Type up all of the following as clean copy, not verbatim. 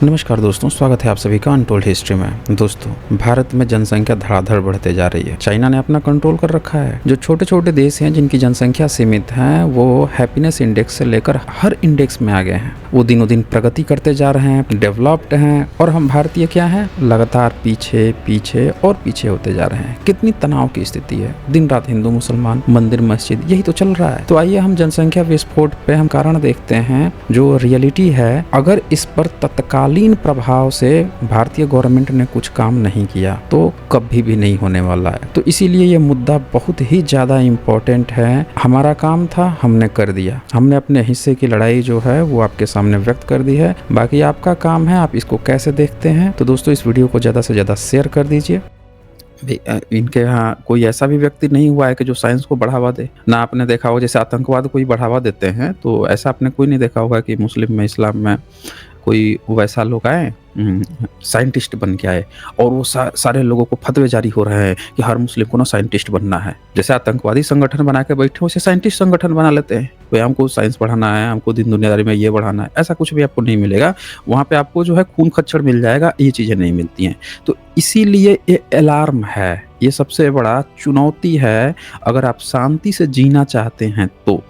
नमस्कार दोस्तों, स्वागत है आप सभी का अनटोल्ड हिस्ट्री में। दोस्तों, भारत में जनसंख्या धड़ाधड़ बढ़ते जा रही है। चाइना ने अपना कंट्रोल कर रखा है। जो छोटे छोटे देश हैं जिनकी जनसंख्या सीमित है, वो हैप्पीनेस इंडेक्स से लेकर हर इंडेक्स में आ गए हैं। वो दिनों दिन प्रगति करते जा रहे हैं, डेवलप्ड हैं, और हम भारतीय क्या हैं, लगातार पीछे पीछे और पीछे होते जा रहे हैं। कितनी तनाव की स्थिति है। दिन रात हिंदू मुसलमान, मंदिर मस्जिद, यही तो चल रहा है। तो आइए हम जनसंख्या विस्फोट पे हम कारण देखते हैं। जो रियलिटी है, अगर इस पर तत्कालीन प्रभाव से भारतीय गवर्नमेंट ने कुछ काम नहीं किया तो कभी भी नहीं होने वाला है। तो इसीलिए ये मुद्दा बहुत ही ज्यादा इम्पोर्टेंट है। हमारा काम था, हमने कर दिया। हमने अपने हिस्से की लड़ाई जो है वो आपके सामने व्यक्त कर दी है। बाकी आपका काम है, आप इसको कैसे देखते हैं। तो दोस्तों, इस वीडियो को ज्यादा से ज्यादा शेयर कर दीजिए। इनके यहाँ कोई ऐसा भी व्यक्ति नहीं हुआ है कि जो साइंस को बढ़ावा दे। ना आपने देखा होगा जैसे आतंकवाद कोई बढ़ावा देते हैं, तो ऐसा आपने कोई नहीं देखा होगा कि मुस्लिम में, इस्लाम में कोई वैसा लोग आए, साइंटिस्ट बन के आए और वो सारे लोगों को फतवे जारी हो रहे हैं कि हर मुस्लिम को ना साइंटिस्ट बनना है। जैसे आतंकवादी संगठन बना के बैठे वैसे साइंटिस्ट संगठन बना लेते हैं। तो हमको साइंस बढ़ाना है, हमको दिन दुनियादारी में ये बढ़ाना है, ऐसा कुछ भी आपको नहीं मिलेगा। वहाँ पे आपको जो है खून खच्चड़ मिल जाएगा, ये चीज़ें नहीं मिलती हैं। तो इसीलिए ये अलार्म है, ये सबसे बड़ा चुनौती है अगर आप शांति से जीना चाहते हैं तो।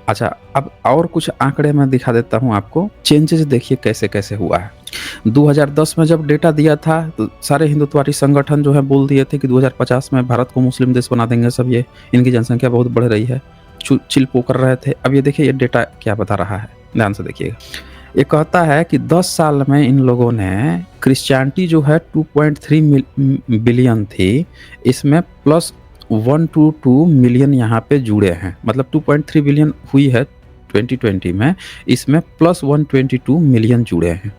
अच्छा, अब और कुछ आंकड़े मैं दिखा देता हूँ आपको। चेंजेस देखिए कैसे कैसे हुआ है। 2010 में जब डेटा दिया था तो सारे हिंदुत्ववादी संगठन जो है बोल दिए थे कि 2050 में भारत को मुस्लिम देश बना देंगे सब। ये इनकी जनसंख्या बहुत बढ़ रही है, चिल्पो कर रहे थे। अब ये देखिए ये डेटा क्या बता रहा है, ध्यान से देखिएगा। ये कहता है कि 10 साल में इन लोगों ने, क्रिश्चियनिटी जो है 2.3 बिलियन थी, इसमें प्लस 122 मिलियन यहाँ पे जुड़े हैं। मतलब 2.3 बिलियन हुई है 2020 में, इसमें प्लस 122 मिलियन जुड़े हैं।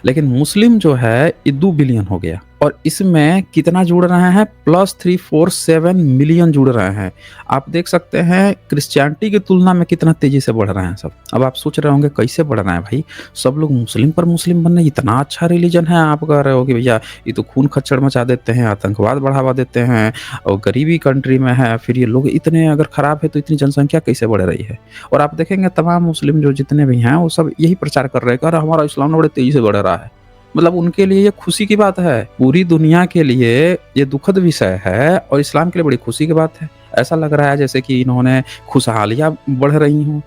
लेकिन मुस्लिम जो है ये 2 बिलियन हो गया, और इसमें कितना जुड़ रहे हैं, प्लस 347 मिलियन जुड़ रहे हैं। आप देख सकते हैं क्रिश्चियनिटी की तुलना में कितना तेजी से बढ़ रहे हैं सब। अब आप सोच रहे होंगे कैसे बढ़ रहे हैं भाई, सब लोग मुस्लिम पर मुस्लिम बनने, इतना अच्छा रिलीजन है। आप कह रहे हो कि भैया ये तो खून खच्चड़ मचा देते हैं, आतंकवाद बढ़ावा देते हैं, और गरीबी कंट्री में है, फिर ये लोग इतने अगर खराब है तो इतनी जनसंख्या कैसे बढ़ रही है। और आप देखेंगे तमाम मुस्लिम जो जितने भी हैं वो सब यही प्रचार कर रहे हैं कि हमारा इस्लाम बड़े तेजी से बढ़ रहा है। मतलब उनके लिए ये खुशी की बात है, पूरी दुनिया के लिए ये दुखद विषय है, और इस्लाम के लिए बड़ी खुशी की बात है। ऐसा लग रहा है जैसे कि इन्होंने खुशहालियां बढ़ रही हूँ।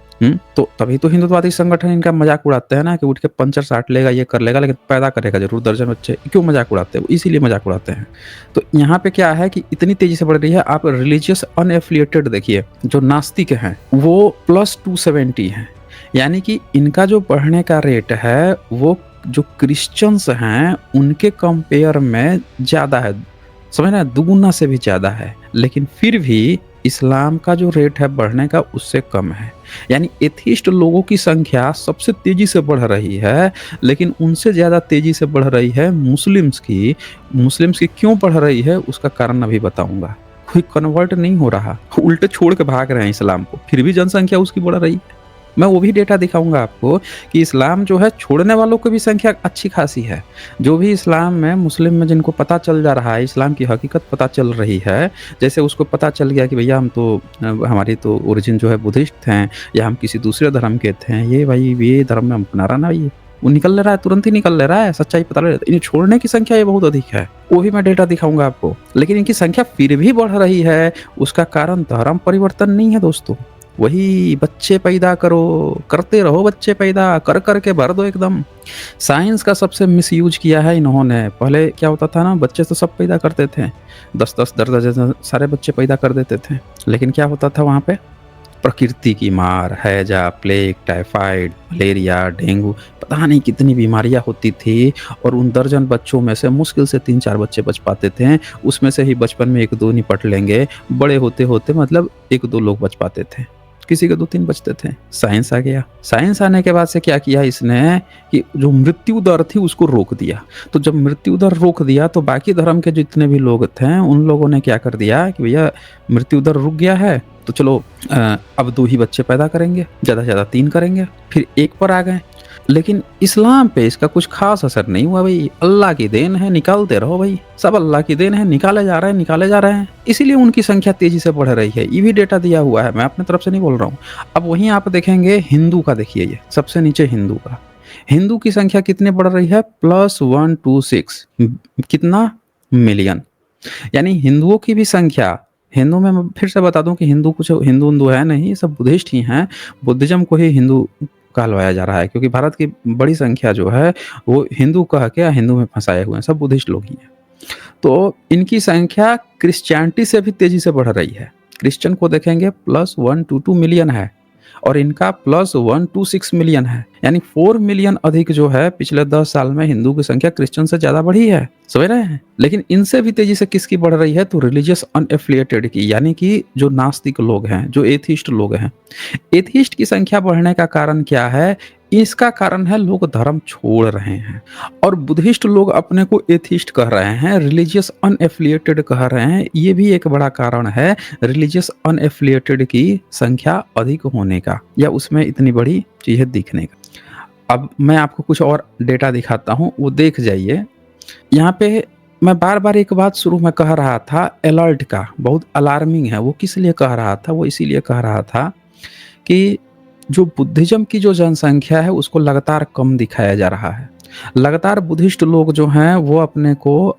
तो तभी तो हिंदुत्ववादी संगठन इनका मजाक उड़ाते हैं ना कि उठ के पंचर साट लेगा, ये कर लेगा, लेकिन पैदा करेगा जरूर दर्जन बच्चे। क्यों मजाक उड़ाते हैं, इसीलिए मजाक उड़ाते हैं। तो यहाँ पे क्या है कि इतनी तेजी से बढ़ रही है। आप रिलीजियस अनएफिलिएटेड देखिए, जो नास्तिक हैं वो प्लस 270 हैं। यानी कि इनका जो बढ़ने का रेट है वो जो क्रिश्चियंस हैं उनके कंपेयर में ज़्यादा है। समझ रहे हैं, दुगुना से भी ज़्यादा है। लेकिन फिर भी इस्लाम का जो रेट है बढ़ने का उससे कम है। यानी एथिस्ट लोगों की संख्या सबसे तेजी से बढ़ रही है, लेकिन उनसे ज़्यादा तेजी से बढ़ रही है मुस्लिम्स की। मुस्लिम्स की क्यों बढ़ रही है उसका कारण अभी बताऊंगा। कोई कन्वर्ट नहीं हो रहा, उल्टे छोड़ के भाग रहे हैं इस्लाम को, फिर भी जनसंख्या उसकी बढ़ रही है। मैं वो भी डेटा दिखाऊंगा आपको कि इस्लाम जो है छोड़ने वालों की भी संख्या अच्छी खासी है। जो भी इस्लाम में, मुस्लिम में जिनको पता चल जा रहा है, इस्लाम की हकीकत पता चल रही है, जैसे उसको पता चल गया कि भैया हम तो, हमारी तो ओरिजिन जो है बुद्धिस्ट हैं, या हम किसी दूसरे धर्म के थे, ये भाई ये धर्म में हम अपना रहा ना, ये वो निकल ले रहा है, तुरंत ही निकल ले रहा है, सच्चाई पता लग रहा है। इन्हें छोड़ने की संख्या ये बहुत अधिक है, वो भी मैं डेटा दिखाऊंगा आपको। लेकिन इनकी संख्या फिर भी बढ़ रही है, उसका कारण धर्म परिवर्तन नहीं है दोस्तों। वही बच्चे पैदा करो, करते रहो, बच्चे पैदा कर करके भर दो एकदम। साइंस का सबसे मिसयूज किया है इन्होंने। पहले क्या होता था ना, बच्चे तो सब पैदा करते थे, 10-10 दर्जन सारे बच्चे पैदा कर देते थे। लेकिन क्या होता था वहाँ पे, प्रकृति की मार, हैजा, प्लेग, टाइफाइड, मलेरिया, डेंगू, पता नहीं कितनी बीमारियां होती थी। और उन दर्जन बच्चों में से मुश्किल से 3-4 बच्चे बच पाते थे। उसमें से ही बचपन में 1-2 निपट लेंगे, बड़े होते होते मतलब 1-2 लोग बच पाते थे, किसी के 2-3 बचते थे। साइंस आ गया। साइंस आने के बाद से क्या किया इसने कि जो मृत्यु दर थी उसको रोक दिया। तो जब मृत्यु दर रोक दिया तो बाकी धर्म के जितने भी लोग थे उन लोगों ने क्या कर दिया कि भैया मृत्यु दर रुक गया है तो चलो अब 2 ही बच्चे पैदा करेंगे, ज़्यादा से ज़्यादा 3 करेंगे, फिर 1 पर आ गए। लेकिन इस्लाम पे इसका कुछ खास असर नहीं हुआ भाई। अल्लाह की देन है, निकालते रहो भाई, सब अल्लाह की देन है, निकाले जा रहे हैं, निकाले जा रहे हैं, इसीलिए उनकी संख्या तेजी से बढ़ रही है। ये भी डेटा दिया हुआ है, मैं अपने तरफ से नहीं बोल रहा हूँ। अब वहीं आप देखेंगे हिंदू का, देखिए ये सबसे नीचे हिंदू का। हिंदू की संख्या कितनी बढ़ रही है? +126 कितना? मिलियन। यानी हिंदुओं की भी संख्या, हिंदू में मैं फिर से बता दूँ कि हिंदू कुछ हिंदू-विंदू है नहीं, ये सब बुद्धिस्ट ही हैं। बुद्धिज़्म को ही हिंदू कहलवाया जा रहा है क्योंकि भारत की बड़ी संख्या जो है वो हिंदू कह के हिंदू में फँसाए हुए हैं, सब बुद्धिस्ट लोग ही हैं। तो इनकी संख्या क्रिश्चियनिटी से भी तेज़ी से बढ़ रही है। क्रिश्चियन को देखेंगे +122 मिलियन है और इनका +126 मिलियन है। यानी 4 मिलियन अधिक जो है पिछले 10 साल में हिंदू की संख्या क्रिश्चियन से ज़्यादा बढ़ी है। समझ रहे हैं? लेकिन इनसे भी तेज़ी से किसकी बढ़ रही है? तो रिलिजियस अनएफिलिएटेड की, यानी कि जो नास्तिक लोग हैं, जो एथिस्ट लोग हैं। एथिस्ट की संख्या बढ़ने का कारण क्या है? इसका कारण है लोग धर्म छोड़ रहे हैं और बुद्धिस्ट लोग अपने को एथिस्ट कह रहे हैं, रिलीजियस अनएफिलिएटेड कह रहे हैं। ये भी एक बड़ा कारण है रिलीजियस अनएफिलिएटेड की संख्या अधिक होने का या उसमें इतनी बड़ी चीज़ें दिखने का। अब मैं आपको कुछ और डेटा दिखाता हूँ, वो देख जाइए। यहाँ पे मैं बार-बार एक बात शुरू में कह रहा था अलर्ट का, बहुत अलार्मिंग है। वो किस लिए कह रहा था? वो इसीलिए कह रहा था कि जो बुद्धिज़्म की जो जनसंख्या है उसको लगातार कम दिखाया जा रहा है। लगातार बुद्धिस्ट लोग जो हैं वो अपने को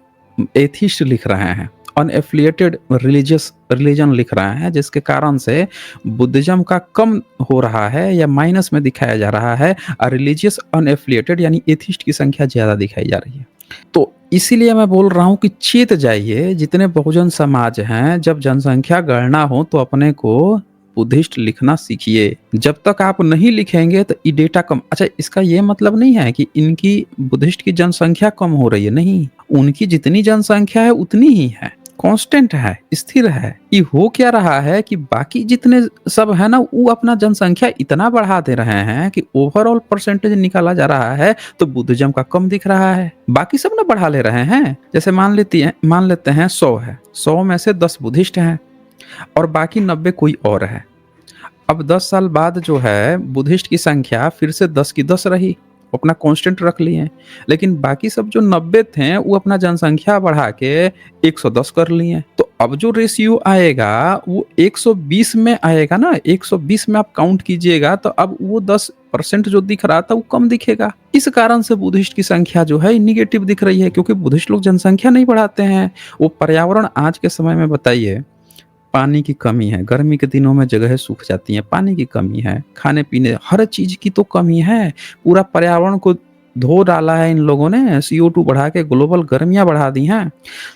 एथिस्ट लिख रहे हैं, अनएफिलिएटेड रिलीजन लिख रहे हैं, जिसके कारण से बुद्धिज़्म का कम हो रहा है या माइनस में दिखाया जा रहा है और रिलीजियस अनएफिलिएटेड यानी एथिस्ट की संख्या ज़्यादा दिखाई जा रही है। तो इसीलिए मैं बोल रहा हूँ कि चेत जाइए, जितने बहुजन समाज हैं, जब जनसंख्या गणना हो तो अपने को बुद्धिस्ट लिखना सीखिए। जब तक आप नहीं लिखेंगे तो ये डेटा कम। अच्छा, इसका ये मतलब नहीं है कि इनकी बुद्धिस्ट की जनसंख्या कम हो रही है, नहीं। उनकी जितनी जनसंख्या है उतनी ही है, कांस्टेंट है, स्थिर है। ये हो क्या रहा है कि बाकी जितने सब है ना वो अपना जनसंख्या इतना बढ़ा दे रहे हैं कि ओवरऑल परसेंटेज निकाला जा रहा है तो बुद्धिज्म का कम दिख रहा है, बाकी सब ना बढ़ा ले रहे हैं। जैसे मान लेते हैं 100 है, 100 में से 10 बुद्धिस्ट हैं और बाकी 90 कोई और है। अब 10 साल बाद जो है बुद्धिस्ट की संख्या फिर से 10 की 10 रही, अपना कांस्टेंट रख लिए। लेकिन बाकी सब जो 90 थे वो अपना जनसंख्या बढ़ा के 110 कर लिए। तो अब जो रेशियो आएगा वो 120 में आएगा ना, 120 में आप काउंट कीजिएगा तो अब वो 10% जो दिख रहा था वो कम दिखेगा। इस कारण से बुद्धिस्ट की संख्या जो है निगेटिव दिख रही है, क्योंकि बुद्धिस्ट लोग जनसंख्या नहीं बढ़ाते हैं। वो पर्यावरण आज के समय में बताइए, पानी की कमी है, गर्मी के दिनों में जगह सूख जाती हैं, पानी की कमी है, खाने-पीने हर चीज़ की तो कमी है। पूरा पर्यावरण को धो डाला है इन लोगों ने, CO2 बढ़ा के ग्लोबल गर्मियाँ बढ़ा दी हैं।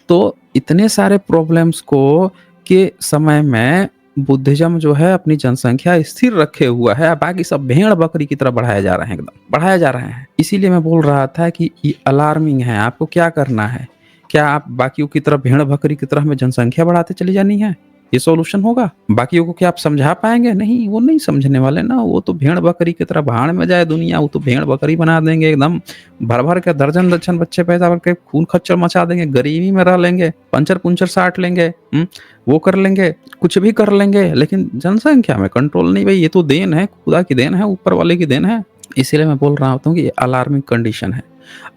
तो इतने सारे प्रॉब्लम्स को के समय में बुद्धिज़्म जो है अपनी जनसंख्या स्थिर रखे हुआ है, बाकी सब भेड़-बकरी की तरह बढ़ाए जा रहे हैं, एकदम बढ़ाए जा रहे हैं। इसीलिए मैं बोल रहा था कि ये अलार्मिंग है। आपको क्या करना है? क्या आप बाकियों की तरह भेड़-बकरी की तरह हमें जनसंख्या बढ़ाते चली जानी है? ये सॉल्यूशन होगा? बाकियों को क्या आप समझा पाएँगे? नहीं, वो नहीं समझने वाले ना, वो तो भेड़-बकरी की तरह भाड़ में जाए दुनिया, वो तो भेड़-बकरी बना देंगे एकदम, भर-भर के दर्जन-दर्जन बच्चे पैदा करके खून खच्चर मचा देंगे, गरीबी में रह लेंगे, पंचर-पुंचर साट लेंगे, वो कर लेंगे, कुछ भी कर लेंगे, लेकिन जनसंख्या में कंट्रोल नहीं। भई ये तो देन है, खुदा की देन है, ऊपर वाले की देन है। इसीलिए मैं बोल रहा होता हूँ कि ये अलार्मिंग कंडीशन है।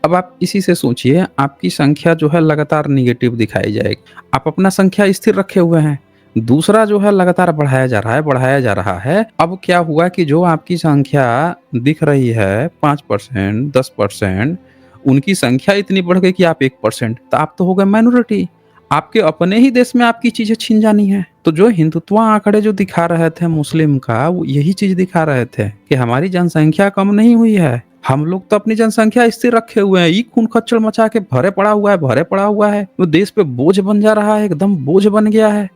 अब आप इसी से सोचिए, आपकी संख्या जो है लगातार नेगेटिव दिखाई जाएगी। आप अपना संख्या स्थिर रखे हुए हैं, दूसरा जो है लगातार बढ़ाया जा रहा है, बढ़ाया जा रहा है। अब क्या हुआ कि जो आपकी संख्या दिख रही है 5%, 10%, उनकी संख्या इतनी बढ़ गई कि आप 1%, तो आप तो हो गए माइनॉरिटी। आपके अपने ही देश में आपकी चीज़ें छिन जानी है। तो जो हिंदुत्व आंकड़े जो दिखा रहे थे मुस्लिम का, वो यही चीज़ दिखा रहे थे कि हमारी जनसंख्या कम नहीं हुई है। हम लोग तो अपनी जनसंख्या स्थिर रखे हुए हैं, ये खून खच्चर मचा के भरे पड़ा हुआ है, भरे पड़ा हुआ है। वो देश पे बोझ बन जा रहा है, एकदम बोझ बन गया है।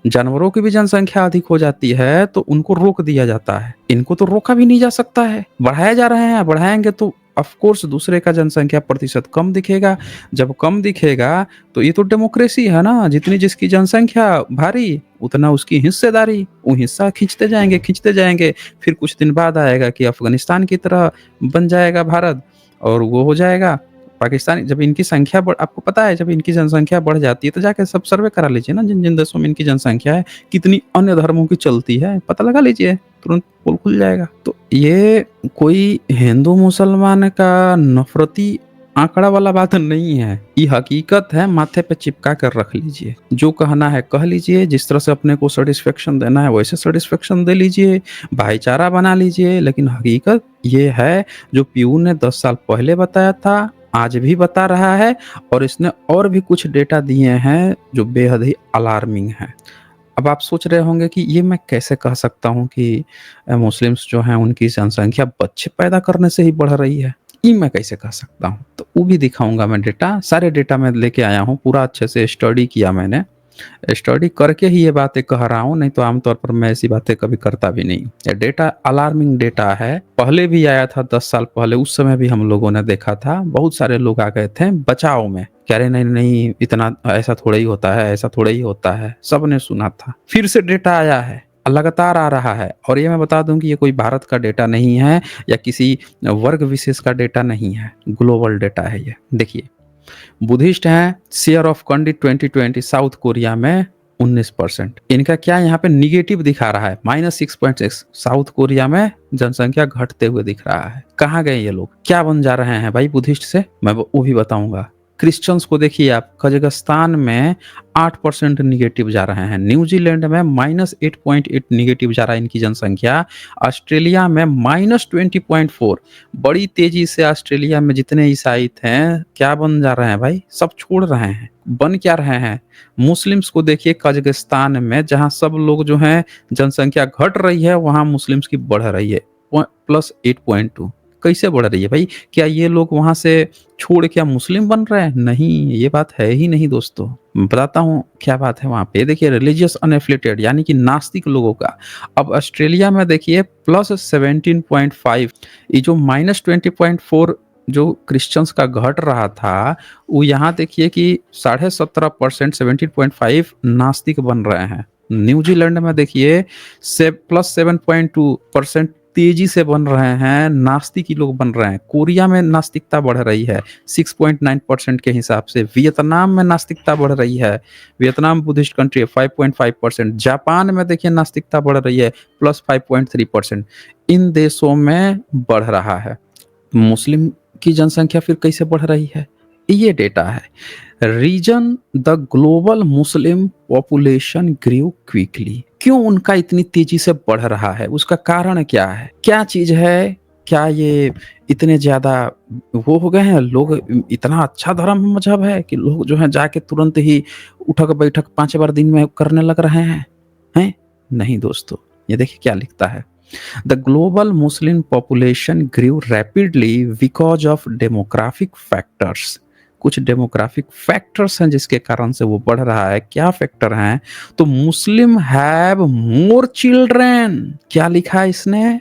जानवरों की भी जनसंख्या अधिक हो जाती है तो उनको रोक दिया जाता है। इनको तो रोका भी नहीं जा सकता है, बढ़ाए जा रहे हैं। बढ़ाएंगे तो ऑफ कोर्स दूसरे का जनसंख्या प्रतिशत कम दिखेगा। जब कम दिखेगा तो ये तो डेमोक्रेसी है ना, जितनी जिसकी जनसंख्या भारी उतना उसकी हिस्सेदारी, वो हिस्सा खींचते जाएंगे। फिर कुछ दिन बाद आएगा कि अफगानिस्तान की तरह बन जाएगा भारत और वो हो जाएगा पाकिस्तान। जब इनकी संख्या आपको पता है, जब इनकी जनसंख्या बढ़ जाती है तो जाके सब सर्वे करा लीजिए ना, जिन जिन देशों में इनकी जनसंख्या है, कितनी अन्य धर्मों की चलती है, पता लगा लीजिए, तुरंत पोल खुल जाएगा। तो ये कोई हिंदू मुसलमान का नफरती आंकड़ा वाला बात नहीं है, ये हकीकत है, माथे पे चिपका कर रख लीजिए। जो कहना है कह लीजिए, जिस तरह से अपने को सेटिस्फेक्शन देना है वैसे सेटिस्फेक्शन दे लीजिए, भाईचारा बना लीजिए, लेकिन हकीकत ये है जो पीयू ने 10 साल पहले बताया था, आज भी बता रहा है, और इसने और भी कुछ डेटा दिए हैं जो बेहद ही अलार्मिंग हैं। अब आप सोच रहे होंगे कि ये मैं कैसे कह सकता हूँ कि मुस्लिम्स जो हैं उनकी जनसंख्या बच्चे पैदा करने से ही बढ़ रही है। ये मैं कैसे कह सकता हूँ? तो वो भी दिखाऊँगा मैं डेटा, सारे डेटा मैं लेके आया हूँ, पूरा अच्छे से स्टडी किया मैंने। स्टडी करके ही ये बातें कह रहा हूँ, नहीं तो आमतौर पर मैं ऐसी बातें कभी करता भी नहीं। ये डेटा अलार्मिंग डेटा है, पहले भी आया था 10 साल पहले, उस समय भी हम लोगों ने देखा था, बहुत सारे लोग आ गए थे बचाव में, कह रहे नहीं नहीं इतना ऐसा थोड़ा ही होता है, ऐसा थोड़ा ही होता है, सबने सुना था। फिर से डेटा आया है, लगातार आ रहा है, और ये मैं बता दूं कि ये कोई भारत का डेटा नहीं है या किसी वर्ग विशेष का डेटा नहीं है, ग्लोबल डेटा है ये। देखिए, बुद्धिस्ट हैं, share of country 2020 south Korea में 19%। इनका क्या यहाँ पे निगेटिव दिखा रहा है, -6.6। साउथ कोरिया में जनसंख्या घटते हुए दिख रहा है। कहाँ गए ये लोग, क्या बन जा रहे हैं भाई बुद्धिस्ट से, मैं वो भी बताऊंगा। क्रिश्चियंस को देखिए आप, कजाकिस्तान में 8% निगेटिव जा रहे हैं, न्यूजीलैंड में -8.8 निगेटिव जा रहा है इनकी जनसंख्या, ऑस्ट्रेलिया में -20.4। बड़ी तेजी से ऑस्ट्रेलिया में जितने ईसाई थे क्या बन जा रहे हैं भाई, सब छोड़ रहे हैं, बन क्या रहे हैं। मुस्लिम्स को देखिए, कजाकिस्तान में जहां सब लोग जो हैं जनसंख्या घट रही है, वहां मुस्लिम्स की बढ़ रही है, +8.2। कैसे बढ़ रही है भाई, क्या ये लोग वहां से छोड़ क्या मुस्लिम बन रहे हैं? नहीं, ये बात है ही नहीं दोस्तों। मैं बताता हूँ क्या बात है वहां पे। देखिए, रिलीजियस अनएफिलिएटेड यानी कि नास्तिक लोगों का, अब ऑस्ट्रेलिया में देखिए +17.5। ये जो -20.4 जो क्रिश्चियंस का घट रहा था, वो यहाँ देखिए कि 17.5%, 17.5 नास्तिक बन रहे हैं। न्यूजीलैंड में देखिए से +7.2% तेजी से बन रहे हैं, नास्तिक ही लोग बन रहे हैं। कोरिया में नास्तिकता बढ़ रही है 6.9% के हिसाब से। वियतनाम में नास्तिकता बढ़ रही है, वियतनाम बुद्धिस्ट कंट्री है, 5.5%। जापान में देखिए नास्तिकता बढ़ रही है +5.3%। इन देशों में बढ़ रहा है। मुस्लिम की जनसंख्या फिर कैसे बढ़ रही है, ये डेटा है। Reason the global Muslim population grew quickly, क्यों उनका इतनी तेजी से बढ़ रहा है, उसका कारण क्या है, क्या चीज है, क्या ये इतने ज्यादा वो हो गए हैं लोग, इतना अच्छा धर्म मजहब है कि लोग जो है जाके तुरंत ही उठक बैठक 5 बार दिन में करने लग रहे हैं? नहीं दोस्तों, ये देखिए क्या लिखता है। The global Muslim population grew rapidly because of demographic factors। कुछ डेमोग्राफिक फैक्टर्स हैं जिसके कारण से वो बढ़ रहा है। क्या फैक्टर हैं? तो मुस्लिम हैव मोर चिल्ड्रेन, क्या लिखा है इसने,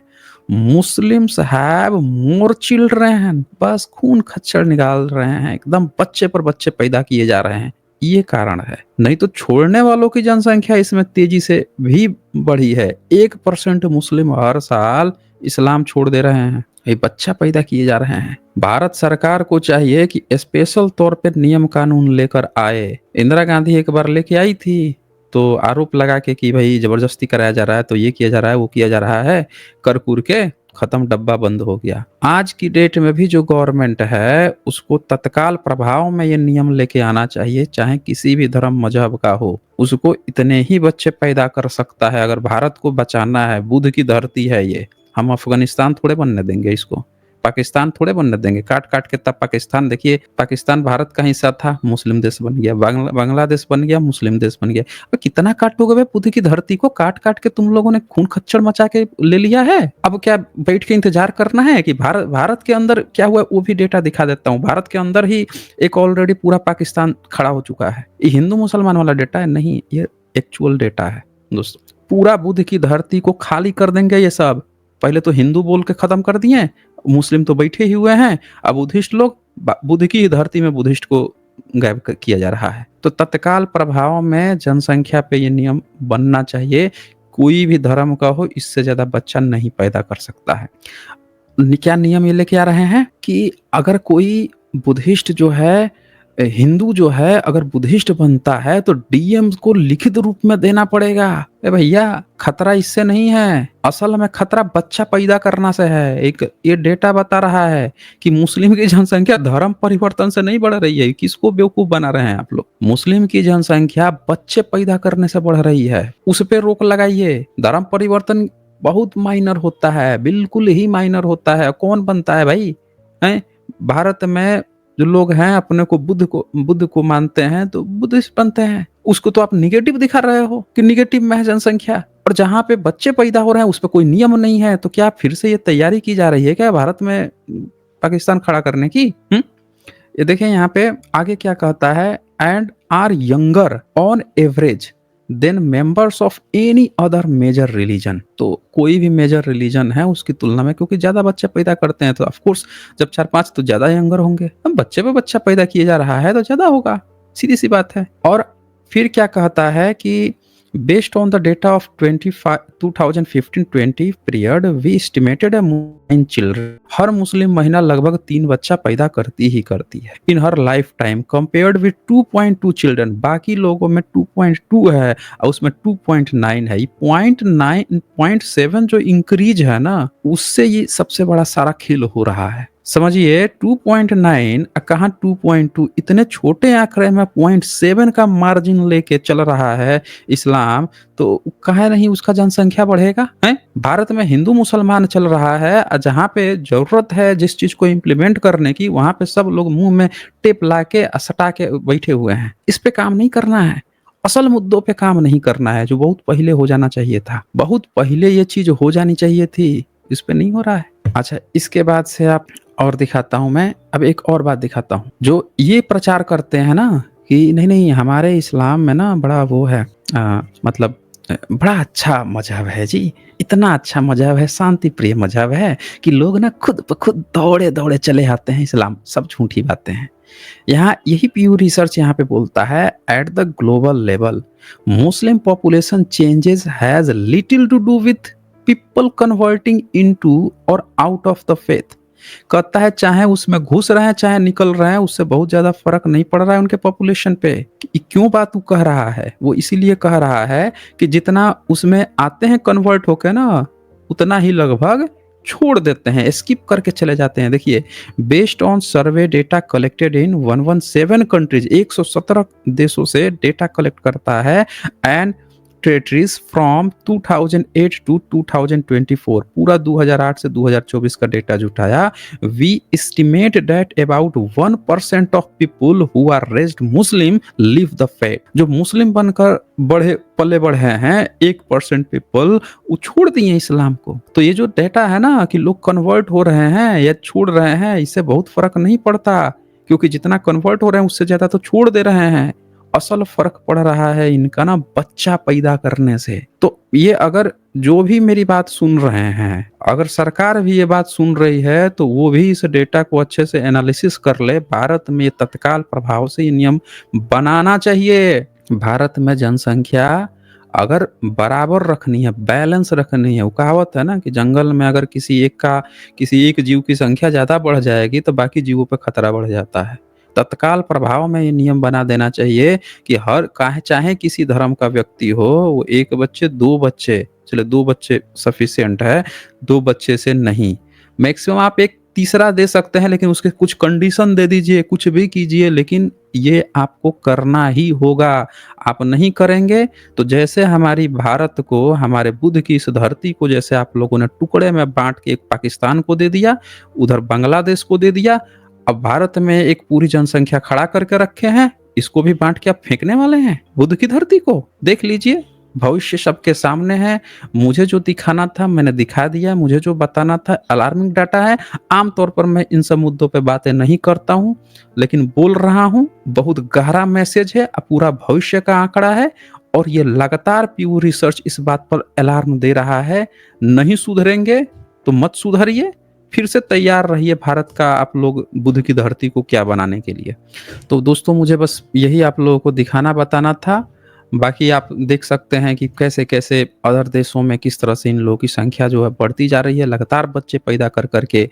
मुस्लिम्स हैव मोर चिल्ड्रेन, बस खून खच्चर निकाल रहे हैं, एकदम बच्चे पर बच्चे पैदा किए जा रहे हैं, ये कारण है। नहीं तो छोड़ने वालों की जनसंख्या इसमें तेजी से भी बढ़ी है। 1% मुस्लिम हर साल इस्लाम छोड़ दे रहे हैं, ये बच्चा पैदा किए जा रहे हैं। भारत सरकार को चाहिए कि स्पेशल तौर पे नियम कानून लेकर आए। इंदिरा गांधी एक बार लेके आई थी, तो आरोप लगा के कि भाई जबरदस्ती कराया जा रहा है, तो ये किया जा रहा है, वो किया जा रहा है, कर कुर के खत्म, डब्बा बंद हो गया। आज की डेट में भी जो गवर्नमेंट है उसको तत्काल प्रभाव में ये नियम लेके आना चाहिए, चाहे किसी भी धर्म मजहब का हो, उसको इतने ही बच्चे पैदा कर सकता है। अगर भारत को बचाना है, बुद्ध की धरती है ये, हम अफगानिस्तान थोड़े बनने देंगे इसको, पाकिस्तान थोड़े बनने देंगे। काट काट के तब पाकिस्तान, देखिए पाकिस्तान भारत का हिस्सा था, मुस्लिम देश बन गया, बांग्लादेश बन गया, मुस्लिम देश बन गया। अब कितना काटोगे बे, बुद्ध की धरती को काट काट के तुम लोगों ने खून खच्चर मचा के ले लिया है। अब क्या बैठ के इंतजार करना है कि भारत के अंदर क्या हुआ, वो भी डेटा दिखा देता हूँ। भारत के अंदर ही एक ऑलरेडी पूरा पाकिस्तान खड़ा हो चुका है। ये हिंदू मुसलमान वाला डेटा है नहीं, ये एक्चुअल डेटा है दोस्तों। पूरा बुद्ध की धरती को खाली कर देंगे ये सब। पहले तो हिंदू बोल के खत्म कर दिए, मुस्लिम तो बैठे ही हुए हैं, अब बुद्धिस्ट लोग, बुद्ध की धरती में बुद्धिस्ट को गायब किया जा रहा है। तो तत्काल प्रभाव में जनसंख्या पे ये नियम बनना चाहिए, कोई भी धर्म का हो, इससे ज्यादा बच्चा नहीं पैदा कर सकता है। क्या नियम ये लेके आ रहे हैं कि अगर कोई बुद्धिस्ट जो है हिंदू जो है अगर बुद्धिस्ट बनता है तो डीएम को लिखित रूप में देना पड़ेगा। भैया खतरा इससे नहीं है, असल में खतरा बच्चा पैदा करना से है। एक ये डेटा बता रहा है कि मुस्लिम की जनसंख्या धर्म परिवर्तन से नहीं बढ़ रही है। किसको बेवकूफ बना रहे हैं आप लोग? मुस्लिम की जनसंख्या बच्चे पैदा करने से बढ़ रही है, उस पे रोक लगाइए। धर्म परिवर्तन बहुत माइनर होता है, बिल्कुल ही माइनर होता है। कौन बनता है भाई? हैं भारत में जो लोग हैं अपने को बुद्ध को मानते हैं तो बुद्धिस्ट बनते हैं। उसको तो आप निगेटिव दिखा रहे हो कि निगेटिव में है जनसंख्या, और जहाँ पे बच्चे पैदा हो रहे हैं उस पे कोई नियम नहीं है। तो क्या फिर से ये तैयारी की जा रही है क्या भारत में पाकिस्तान खड़ा करने की? ये देखें यहाँ पे आगे क्या कहता है, and are younger on average than members of any other major religion. तो कोई भी मेजर रिलीजन है उसकी तुलना में, क्योंकि ज्यादा बच्चे पैदा करते हैं तो ऑफ कोर्स जब 4-5 तो ज्यादा यंगर होंगे। अब बच्चे पे बच्चा पैदा किया जा रहा है तो ज्यादा होगा, सीधी सी बात है। और फिर क्या कहता है कि based on the data of 2015-20 period we estimated in children, हर मुस्लिम महिला लगभग 3 बच्चा पैदा करती ही करती है in her lifetime, compared with 2.2 children. बाकी लोगों में 2.2 है और उसमें 2.9 है। ये 0.7 जो इंक्रीज है ना, उससे ये सबसे बड़ा सारा खेल हो रहा है। समझिए 2.9 कहाँ 2.2, इतने छोटे आंकड़े में 0.7 का मार्जिन लेके चल रहा है इस्लाम, तो कहा नहीं उसका जनसंख्या बढ़ेगा है? भारत में हिंदू मुसलमान चल रहा है, जहाँ पे जरूरत है जिस चीज को इम्प्लीमेंट करने की, वहां पे सब लोग मुंह में टेप ला के सटा के बैठे हुए हैं। इस पे काम नहीं करना है, असल मुद्दों पे काम नहीं करना है, जो बहुत पहले हो जाना चाहिए था। बहुत पहले ये चीज हो जानी चाहिए थी, इस पे नहीं हो रहा है। अच्छा, इसके बाद से आप और दिखाता हूं मैं, अब एक और बात दिखाता हूं। जो ये प्रचार करते हैं ना कि नहीं नहीं हमारे इस्लाम में ना बड़ा वो है, मतलब बड़ा अच्छा मजहब है जी, इतना अच्छा मजहब है, शांति प्रिय मजहब है कि लोग ना खुद ब खुद दौड़े दौड़े चले आते हैं इस्लाम। सब झूठी बातें हैं। यहाँ यही प्यू रिसर्च यहाँ पे बोलता है, at the global level Muslim population changes has little to do with people converting into और आउट ऑफ द फेथ। कहता है चाहे उसमें घुस रहे हैं चाहे निकल रहे हैं, उससे बहुत ज्यादा फर्क नहीं पड़ रहा है उनके पॉपुलेशन पे। क्यों बात वो कह रहा है? वो इसीलिए कह रहा है कि जितना उसमें आते हैं कन्वर्ट होके ना, उतना ही लगभग छोड़ देते हैं, स्किप करके चले जाते हैं। देखिए based on survey data collected in 117 countries, 117 देशों से डेटा कलेक्ट करता है, एंड टेरिटरीज फ्रॉम 2008 टू 2024, पूरा 2008 से 2024 का डेटा जुटाया। We estimate that about 1% of people who are raised Muslim leave the faith. जो मुस्लिम बनकर बढ़े पले बढ़े हैं 1% पीपल, वो छोड़ दिए इस्लाम को। तो ये जो डेटा है ना कि लोग कन्वर्ट हो रहे हैं या छोड़ रहे हैं, इससे बहुत फर्क नहीं पड़ता, क्योंकि जितना कन्वर्ट हो रहे हैं उससे ज्यादा तो छोड़ दे रहे हैं। असल फर्क पड़ रहा है इनका ना बच्चा पैदा करने से। तो ये अगर जो भी मेरी बात सुन रहे हैं, अगर सरकार भी ये बात सुन रही है तो वो भी इस डेटा को अच्छे से एनालिसिस कर ले। भारत में तत्काल प्रभाव से ये नियम बनाना चाहिए। भारत में जनसंख्या अगर बराबर रखनी है, बैलेंस रखनी है, वो कहावत है ना कि जंगल में अगर किसी एक जीव की संख्या ज्यादा बढ़ जाएगी तो बाकी जीवों पर खतरा बढ़ जाता है। तत्काल प्रभाव में ये नियम बना देना चाहिए कि हर चाहे किसी धर्म का व्यक्ति हो, वो 1 बच्चे 2 बच्चे, चले 2 बच्चे सफिशिएंट है, 2 बच्चे से नहीं। मैक्सिमम आप एक तीसरा दे सकते हैं, लेकिन उसके कुछ कंडीशन दे दीजिए, कुछ भी कीजिए, लेकिन ये आपको करना ही होगा। आप नहीं करेंगे तो जैसे हमारी भारत को, हमारे बुद्ध की इस धरती को जैसे आप लोगों ने टुकड़े में बांट के एक पाकिस्तान को दे दिया, उधर बांग्लादेश को दे दिया, अब भारत में एक पूरी जनसंख्या खड़ा करके रखे हैं, इसको भी बांट के आप फेंकने वाले हैं बुद्ध की धरती को। देख लीजिए, भविष्य सबके सामने है। मुझे जो दिखाना था मैंने दिखा दिया, मुझे जो बताना था अलार्मिंग डाटा है। आमतौर पर मैं इन सब मुद्दों पे बातें नहीं करता हूं, लेकिन बोल रहा हूं, बहुत गहरा मैसेज है, पूरा भविष्य का आंकड़ा है, और ये लगातार प्यू रिसर्च इस बात पर अलार्म दे रहा है। नहीं सुधरेंगे तो मत सुधरिए, फिर से तैयार रहिए भारत का आप लोग बुद्ध की धरती को क्या बनाने के लिए। तो दोस्तों मुझे बस यही आप लोगों को दिखाना बताना था। बाकी आप देख सकते हैं कि कैसे कैसे अदर देशों में किस तरह से इन लोगों की संख्या जो है बढ़ती जा रही है, लगातार बच्चे पैदा कर करके।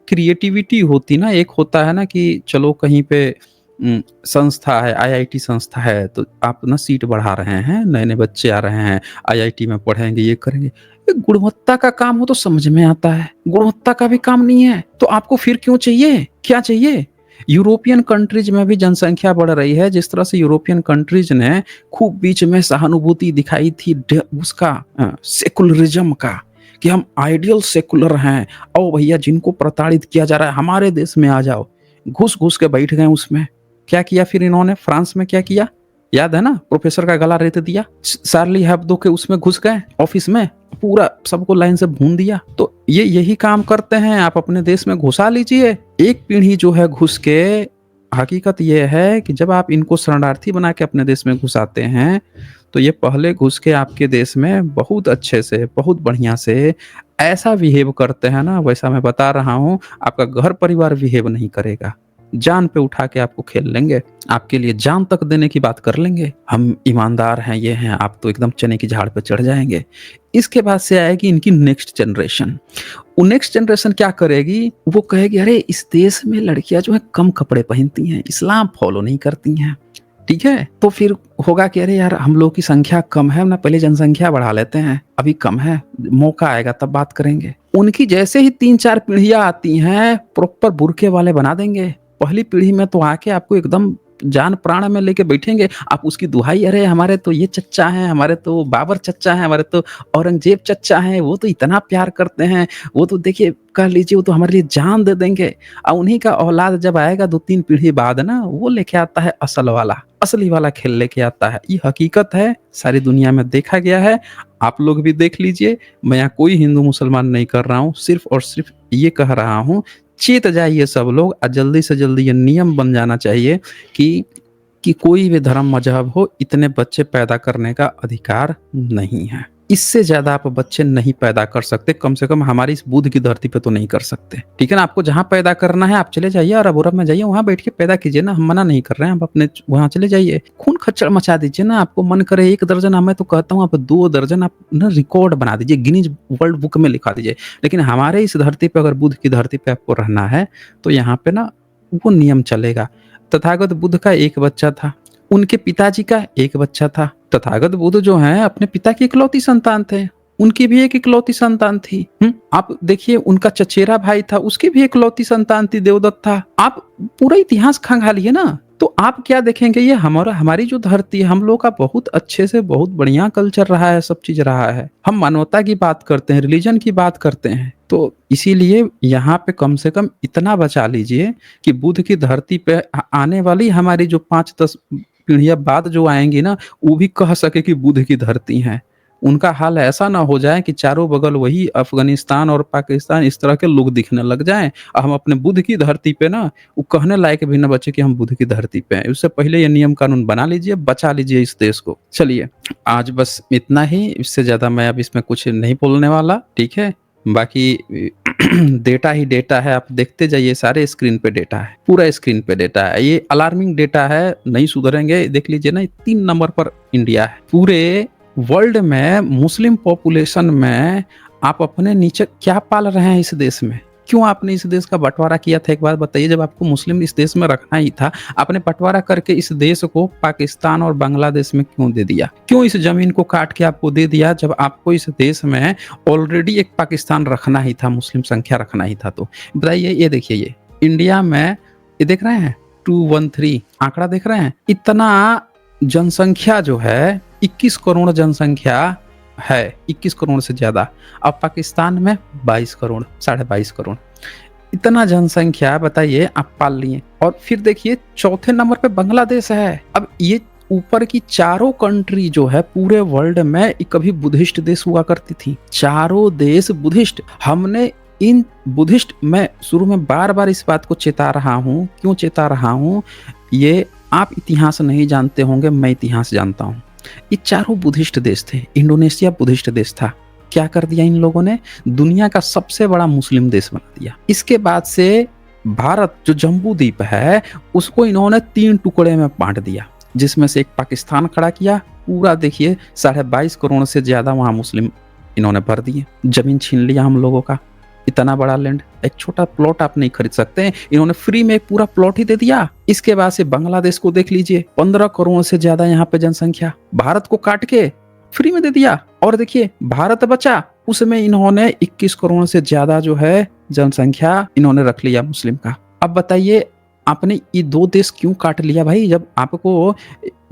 क्रिएटिविटी होती ना, एक होता है ना कि चलो कहीं पे संस्था है, आईआईटी संस्था है, तो आप ना सीट बढ़ा रहे हैं, नए-नए बच्चे आ रहे हैं, आईआईटी में पढ़ेंगे, ये करेंगे। ये गुणवत्ता का काम हो तो समझ में आता है, गुणवत्ता का भी काम नहीं है, तो आपको फिर क्यों चाहिए? क्या चाहिए? यूरोपियन कंट्रीज़ में भी जनसंख्या बढ़ रही है, जिस तरह से यूरोपियन कंट्रीज़ ने खूब बीच में सहानुभूति दिखाई थी उसका सेकुलरिज़्म का, कि हम आइडियल सेकुलर हैं, आओ भैया जिनको प्रताड़ित किया जा रहा है हमारे देश में आ जाओ। घुस-घुस के बैठ गए उसमें। क्या किया फिर इन्होंने फ्रांस में क्या किया? याद है ना? प्रोफ़ेसर का गला रेत दिया। शार्ली हेब्दो के उसमें घुस गए ऑफ़िस में, पूरा सबको लाइन से भून दिया। तो ये यही काम करते हैं, आप अपने देश में घुसा लीजिए। एक पीढ़ी जो है घुस के, हकीकत ये है कि जब आप इनको शरणार्थी बना के अपने देश में घुसाते हैं, तो ये पहले घुस के आपके देश में बहुत अच्छे से, बहुत बढ़िया से ऐसा बिहेव करते हैं ना, वैसा मैं बता रहा हूँ, आपका घर परिवार बिहेव नहीं करेगा। जान पे उठा के आपको खेल लेंगे, आपके लिए जान तक देने की बात कर लेंगे। हम ईमानदार हैं, ये हैं, आप तो एकदम चने की झाड़ पे चढ़ जाएँगे। इसके बाद से आएगी इनकी नेक्स्ट जनरेशन। वो नेक्स्ट जनरेशन क्या करेगी? वो कहेगी अरे इस देश में लड़कियाँ जो हैं कम कपड़े पहनती हैं, इस्लाम फॉलो नहीं करती हैं। ठीक है? तो फिर होगा कि अरे यार हम लोगों की संख्या कम है ना, पहले जनसंख्या बढ़ा लेते हैं, अभी कम है, मौका आएगा तब बात करेंगे। उनकी जैसे ही 3-4 पीढ़ियाँ आती हैं, प्रॉपर बुर्के वाले बना देंगे। पहली पीढ़ी में तो आके आपको एकदम जान प्राण में लेके बैठेंगे, आप उसकी दुहाई, अरे हमारे तो ये चच्चा हैं, हमारे तो बाबर चच्चा हैं, हमारे तो औरंगजेब चच्चा हैं, वो तो इतना प्यार करते हैं, वो तो देखिए कह लीजिए वो तो हमारे लिए जान दे देंगे। और उन्हीं का औलाद जब आएगा 2-3 पीढ़ी बाद ना, वो लेके आता है असल वाला, असली वाला खेल लेके आता है। ये हकीकत है, सारी दुनिया में देखा गया है, आप लोग भी देख लीजिए। मैं यहाँ कोई हिंदू मुसलमान नहीं कर रहा हूँ, सिर्फ और सिर्फ ये कह रहा हूँ, चेत जाइए सब लोग और जल्दी से जल्दी ये नियम बन जाना चाहिए कि कोई भी धर्म मजहब हो, इतने बच्चे पैदा करने का अधिकार नहीं है। इससे ज़्यादा आप बच्चे नहीं पैदा कर सकते, कम से कम हमारी इस बुध की धरती पे तो नहीं कर सकते। ठीक है ना? आपको जहाँ पैदा करना है आप चले जाइए, अरब में जाइए, वहाँ बैठ के पैदा कीजिए ना, हम मना नहीं कर रहे हैं, आप अपने वहाँ चले जाइए, खून खच्चर मचा दीजिए ना। आपको मन करे 1 दर्जन, मैं तो कहता हूँ आप 2 दर्जन आप ना रिकॉर्ड बना दीजिए, गिनीज वर्ल्ड बुक में लिखा दीजिए। लेकिन हमारे इस धरती पे, अगर बुध की धरती पे आपको रहना है, तो यहाँ पे ना वो नियम चलेगा। तथागत बुद्ध का 1 बच्चा था, उनके पिताजी का 1 बच्चा था। तथागत बुद्ध जो हैं अपने पिता की इकलौती संतान थे, उनकी भी एक इकलौती संतान थी। आप देखिए उनका चचेरा भाई था, उसकी भी इकलौती संतान थी, देवदत्त था। आप पूरा इतिहास खंगालिए ना, तो आप क्या देखेंगे, ये हमारी जो धरती है, हम लोग का बहुत अच्छे से बहुत बढ़िया कल्चर रहा है, सब चीज रहा है। हम मानवता की बात करते हैं, रिलीजन की बात करते हैं, तो इसीलिए यहाँ पे कम से कम इतना बचा लीजिए कि बुध की धरती पे आने वाली हमारी जो 5-10 पीढ़ियां बाद जो आएंगी ना, वो भी कह सके कि बुध की धरती है। उनका हाल ऐसा ना हो जाए कि चारों बगल वही अफगानिस्तान और पाकिस्तान इस तरह के लोग दिखने लग जाएं, और हम अपने बुध की धरती पे ना वो कहने लायक भी ना बचे कि हम बुध की धरती पे हैं। उससे पहले ये नियम कानून बना लीजिए, बचा लीजिए इस देश को। चलिए आज बस इतना ही, इससे ज्यादा मैं अब इसमें कुछ नहीं बोलने वाला। ठीक है, बाकी डेटा ही डेटा है, आप देखते जाइए, सारे स्क्रीन पे डेटा है, पूरा स्क्रीन पे डेटा है। ये अलार्मिंग डेटा है, नहीं सुधरेंगे। देख लीजिए ना, 3 नंबर पर इंडिया है। पूरे वर्ल्ड में मुस्लिम पॉपुलेशन में आप अपने नीचे क्या पाल रहे हैं इस देश में? क्यों आपने इस देश का बंटवारा किया था? एक बात बताइए, जब आपको मुस्लिम इस देश में रखना ही था, आपने बंटवारा करके इस देश को पाकिस्तान और बांग्लादेश में क्यों दे दिया? क्यों इस जमीन को काट के आपको दे दिया, जब आपको इस देश में ऑलरेडी एक पाकिस्तान रखना ही था, मुस्लिम संख्या रखना ही था? तो बताइए, ये देखिए, ये इंडिया में ये देख रहे हैं 213 आंकड़ा देख रहे हैं, इतना जनसंख्या जो है 21 करोड़ जनसंख्या है, 21 करोड़ से ज्यादा। अब पाकिस्तान में 22 करोड़, 22.5 करोड़, इतना जनसंख्या बताइए आप पाल लिए। और फिर देखिए चौथे नंबर पे बांग्लादेश है। अब ये ऊपर की चारों कंट्री जो है पूरे वर्ल्ड में कभी बुद्धिस्ट देश हुआ करती थी, चारों देश बुद्धिस्ट। हमने इन बुद्धिस्ट, मैं शुरू में बार बार इस बात को चेता रहा हूँ, क्यों चेता रहा हूँ, ये आप इतिहास नहीं जानते होंगे, मैं इतिहास जानता हूँ। ये चारों बुद्धिस्ट देश थे। इंडोनेशिया बुद्धिस्ट देश था, क्या कर दिया इन लोगों ने, दुनिया का सबसे बड़ा मुस्लिम देश बना दिया। इसके बाद से भारत जो जम्बू द्वीप है उसको इन्होंने 3 टुकड़े में बांट दिया, जिसमें से एक पाकिस्तान खड़ा किया। पूरा देखिए 22.5 करोड़ से ज्यादा वहां मुस्लिम इन्होंने भर दिए, जमीन छीन लिया हम लोगों का। इतना बड़ा लैंड, एक छोटा प्लॉट आप नहीं खरीद सकते। इन्होंने फ्री में एक पूरा प्लॉट ही दे दिया। इसके बाद से बांग्लादेश को देख लीजिए, 15 करोड़ से ज्यादा यहाँ पे जनसंख्या, भारत को काट के फ्री में दे दिया। और देखिए भारत बचा, उसमें इन्होंने 21 करोड़ से ज्यादा जो है जनसंख्या इन्होंने रख लिया मुस्लिम का। अब बताइए आपने ये 2 देश क्यों काट लिया भाई? जब आपको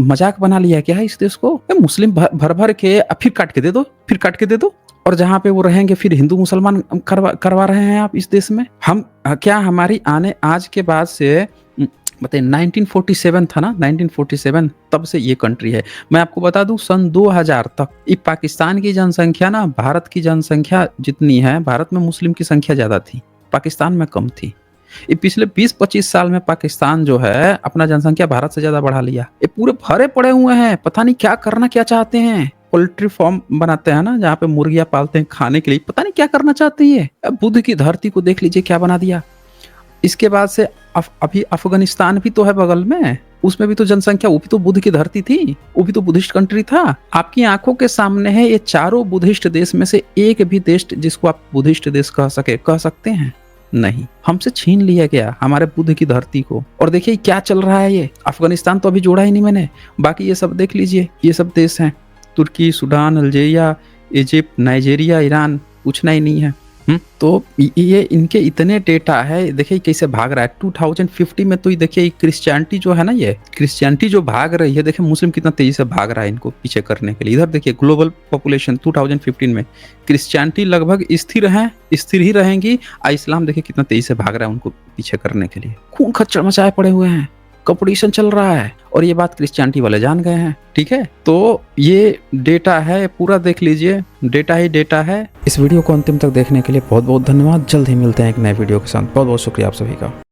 मजाक बना लिया क्या है इस देश को? मुस्लिम भर भर के फिर काट के दे दो, फिर काट के दे दो, और जहां पे वो रहेंगे फिर हिंदू मुसलमान करवा रहे हैं आप इस देश में। हम क्या हमारी आने आज के बाद से बताइए 1947 था ना, 1947 तब से ये कंट्री है। मैं आपको बता दूं सन 2000 तक ये पाकिस्तान की जनसंख्या ना भारत की जनसंख्या जितनी है, भारत में मुस्लिम की संख्या ज्यादा थी, पाकिस्तान में कम थी। ये पिछले 20-25 साल में पाकिस्तान जो है अपना जनसंख्या भारत से ज्यादा बढ़ा लिया। ये पूरे भरे पड़े हुए हैं, पता नहीं क्या करना क्या चाहते हैं। पोल्ट्री फार्म बनाते हैं ना, जहाँ पे मुर्गियां पालते हैं खाने के लिए, पता नहीं क्या करना चाहते हैं। अब बुद्ध की धरती को देख लीजिए क्या बना दिया। इसके बाद से अभी अफगानिस्तान भी तो है बगल में, उसमें भी तो जनसंख्या, वो भी तो बुद्ध की धरती थी, वो भी तो बुद्धिस्ट कंट्री था। आपकी आंखों के सामने है ये चारों बुद्धिस्ट देश में से एक भी देश जिसको आप बुद्धिस्ट देश कह सकते हैं? नहीं, हमसे छीन लिया गया हमारे बुद्ध की धरती को। और देखिए क्या चल रहा है। ये अफगानिस्तान तो अभी जोड़ा ही नहीं मैंने, बाकी ये सब देख लीजिए, ये सब देश हैं, तुर्की, Sudan, Algeria, Egypt, Nigeria, Iran, पूछना ही नहीं है। तो ये इनके इतने डेटा है, देखिए कैसे भाग रहा है। 2050 में तो ये देखिए क्रिश्चियनिटी जो है ना, ये क्रिश्चियनिटी जो भाग रही है, देखिए मुस्लिम कितना तेजी से भाग रहा है इनको पीछे करने के लिए। इधर देखिए ग्लोबल पॉपुलेशन 2015 में क्रिश्चियनिटी लगभग स्थिर ही रहेंगी, इस्लाम देखिए कितना तेजी से भाग रहा है उनको पीछे करने के लिए। खून खच्चर मचाए पड़े हुए हैं, कंपटीशन चल रहा है, और ये बात क्रिश्चियनिटी वाले जान गए हैं। ठीक है, तो ये डेटा है, पूरा देख लीजिए, डेटा ही डेटा है। इस वीडियो को अंतिम तक देखने के लिए बहुत बहुत धन्यवाद। जल्द ही मिलते हैं एक नए वीडियो के साथ। बहुत बहुत शुक्रिया आप सभी का।